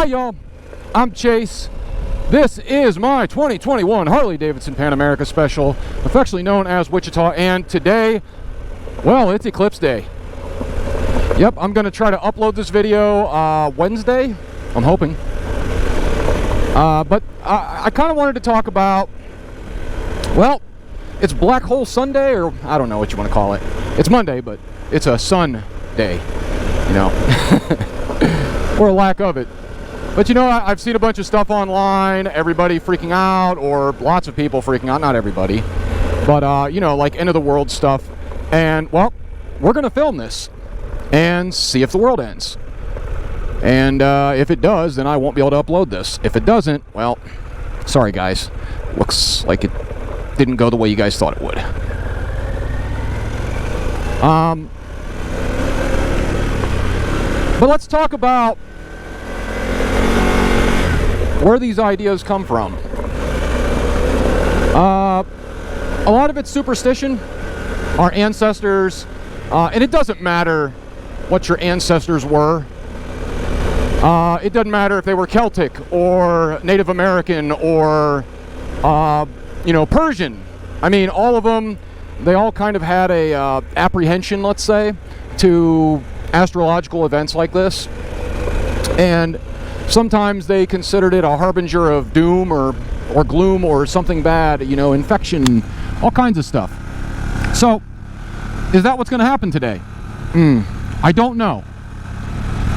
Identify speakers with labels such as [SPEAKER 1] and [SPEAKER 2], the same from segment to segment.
[SPEAKER 1] Hi y'all, I'm Chase. This is my 2021 Harley-Davidson Pan America Special, affectionately known as Wichita, and today, well, it's Eclipse Day. Yep, I'm going to try to upload this video Wednesday, I'm hoping. But I kind of wanted to talk about, well, it's Black Hole Sunday, or I don't know what you want to call it. It's Monday, but it's a sun day, you know, or a lack of it. But you know, I've seen a bunch of stuff online, everybody freaking out, or lots of people freaking out, not everybody, but you know, like end of the world stuff. And well, we're gonna film this and see if the world ends. And if it does, then I won't be able to upload this. If it doesn't, well, sorry guys, looks like it didn't go the way you guys thought it would. But let's talk about where these ideas come from. A lot of it's superstition. Our ancestors, and it doesn't matter what your ancestors were. It doesn't matter if they were Celtic or Native American or you know, Persian. I mean, all of them, they all kind of had a apprehension, let's say, to astrological events like this. And sometimes they considered it a harbinger of doom or gloom or something bad, you know, infection, all kinds of stuff. So, is that what's going to happen today? I don't know.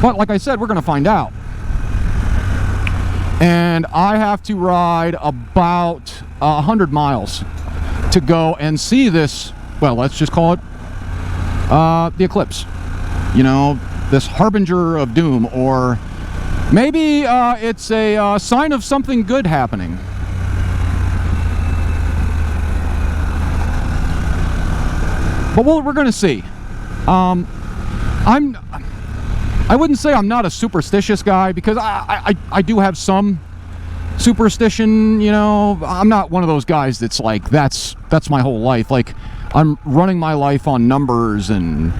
[SPEAKER 1] But like I said, we're going to find out. And I have to ride about 100 miles to go and see this, well, let's just call it the eclipse. You know, this harbinger of doom, or maybe it's a sign of something good happening. But we're going to see. I wouldn't say I'm not a superstitious guy, because I do have some superstition, you know. I'm not one of those guys that's like, that's my whole life. Like, I'm running my life on numbers and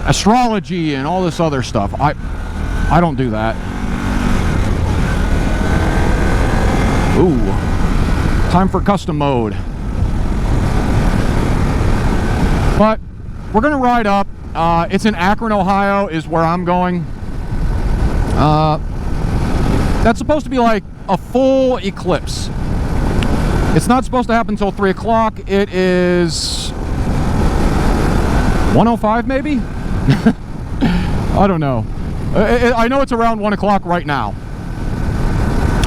[SPEAKER 1] astrology and all this other stuff. I don't do that. Ooh, time for custom mode. But we're gonna ride up. It's in Akron, Ohio, is where I'm going. That's supposed to be like a full eclipse. It's not supposed to happen until 3 o'clock. It is 1:05 maybe? I don't know. I know it's around 1 o'clock right now.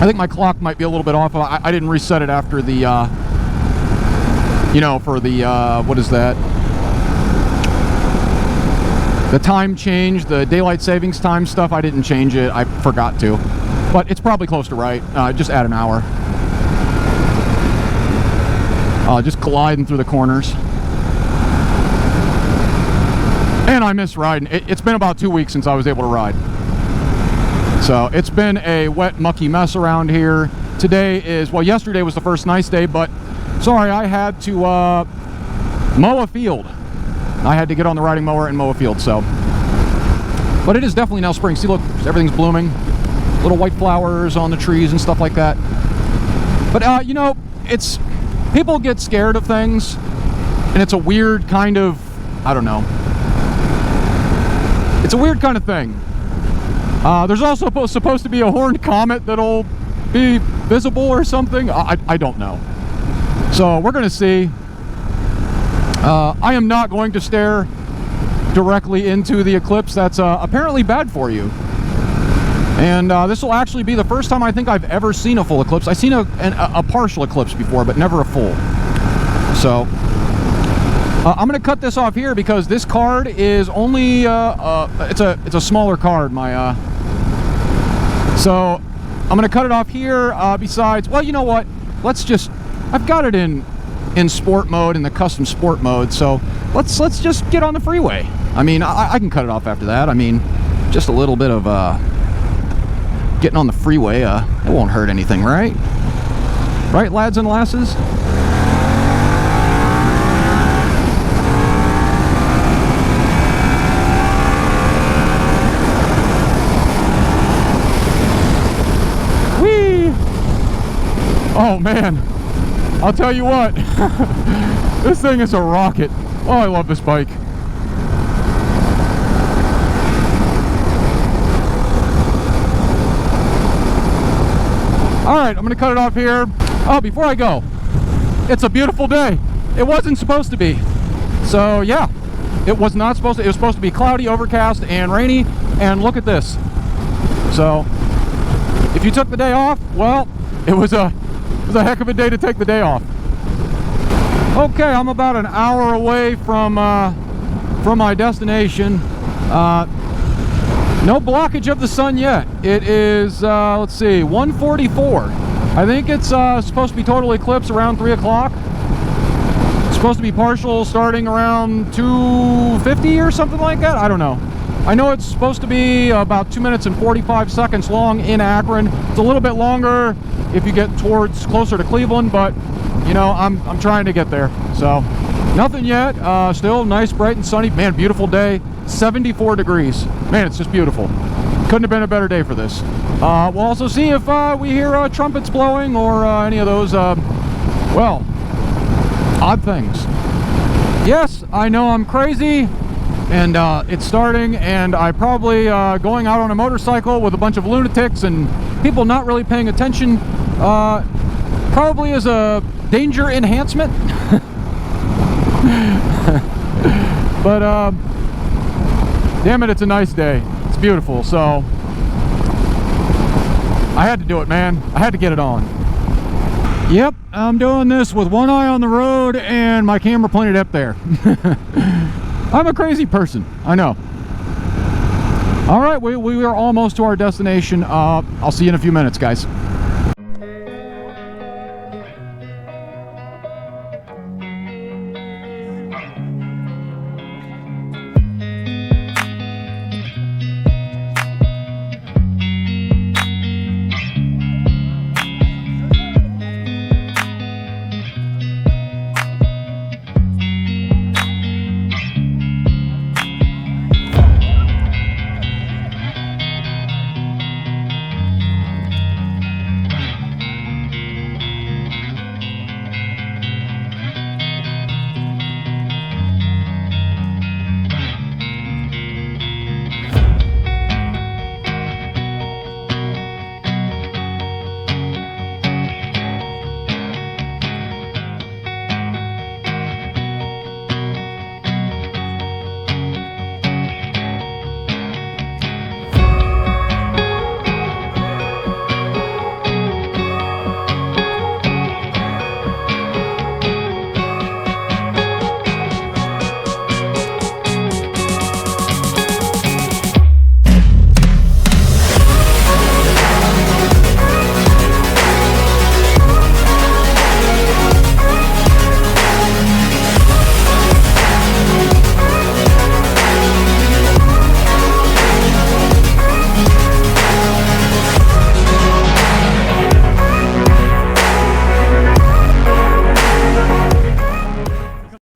[SPEAKER 1] I think my clock might be a little bit off. I didn't reset it after the, you know, for the, what is that? The time change, the daylight savings time stuff, I didn't change it. I forgot to. But it's probably close to right. Just add an hour. Just gliding through the corners. And I miss riding. It's been about 2 weeks since I was able to ride. So it's been a wet, mucky mess around here. Today is, well, yesterday was the first nice day, but sorry, I had to mow a field. I had to get on the riding mower and mow a field, so. But it is definitely now spring. See, look, everything's blooming. Little white flowers on the trees and stuff like that. But, you know, it's, people get scared of things, and it's a weird kind of, I don't know. It's a weird kind of thing. There's also supposed to be a horned comet that'll be visible or something. I don't know. So we're going to see. I am not going to stare directly into the eclipse. That's apparently bad for you. And this will actually be the first time I think I've ever seen a full eclipse. I've seen a partial eclipse before, but never a full. So I'm going to cut this off here because this card is only it's a smaller card. So I'm going to cut it off here. Besides, well, you know what? I've got it in sport mode, in the custom sport mode. So let's just get on the freeway. I mean, I can cut it off after that. I mean, just a little bit of getting on the freeway. It won't hurt anything, right? Right, lads and lasses? man, I'll tell you what, this thing is a rocket. Oh, I love this bike. All right, I'm gonna cut it off here. Oh, before I go, it's a beautiful day. It wasn't supposed to be. So yeah, it was not supposed to. It was supposed to be cloudy, overcast, and rainy. And look at this. So if you took the day off, well, it was a heck of a day to take the day off. Okay, I'm about an hour away from my destination. No blockage of the sun yet. It is, let's see, 1:44. I think it's supposed to be total eclipse around 3 o'clock. It's supposed to be partial starting around 2:50 or something like that. I don't know. I know it's supposed to be about 2 minutes and 45 seconds long in Akron. It's a little bit longer if you get towards closer to Cleveland, but you know, I'm trying to get there. So nothing yet. Still nice, bright and sunny. Man, beautiful day. 74 degrees. Man, it's just beautiful. Couldn't have been a better day for this. We'll also see if we hear trumpets blowing or any of those, well, odd things. Yes, I know I'm crazy, and it's starting, and I probably going out on a motorcycle with a bunch of lunatics and people not really paying attention probably is a danger enhancement. But damn it, it's a nice day. It's beautiful. So I had to do it, man. I had to get it on. Yep, I'm doing this with one eye on the road and my camera pointed up there. I'm a crazy person, I know. All right, we are almost to our destination. I'll see you in a few minutes, guys.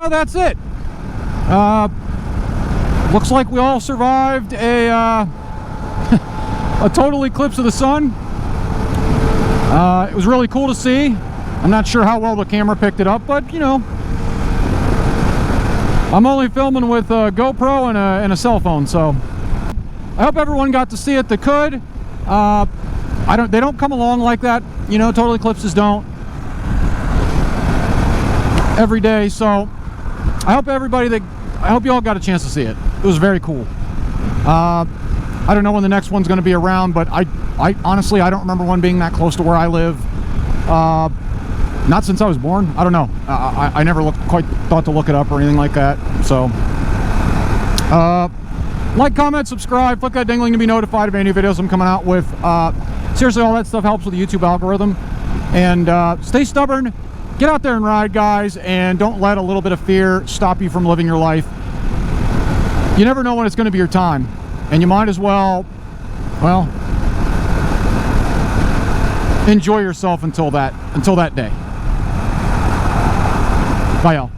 [SPEAKER 1] That's it. Looks like we all survived a a total eclipse of the sun. It was really cool to see. I'm not sure how well the camera picked it up, but you know, I'm only filming with a GoPro and a cell phone, so I hope everyone got to see it that could. They don't come along like that, you know, total eclipses don't every day, so I hope you all got a chance to see it. It was very cool. I don't know when the next one's going to be around, but I honestly, I don't remember one being that close to where I live. Not since I was born. I don't know. I never quite thought to look it up or anything like that. So, like, comment, subscribe, click that dingling to be notified of any videos I'm coming out with. Seriously, all that stuff helps with the YouTube algorithm. And stay stubborn. Get out there and ride, guys, and don't let a little bit of fear stop you from living your life. You never know when it's going to be your time, and you might as well enjoy yourself until that day. Bye, y'all.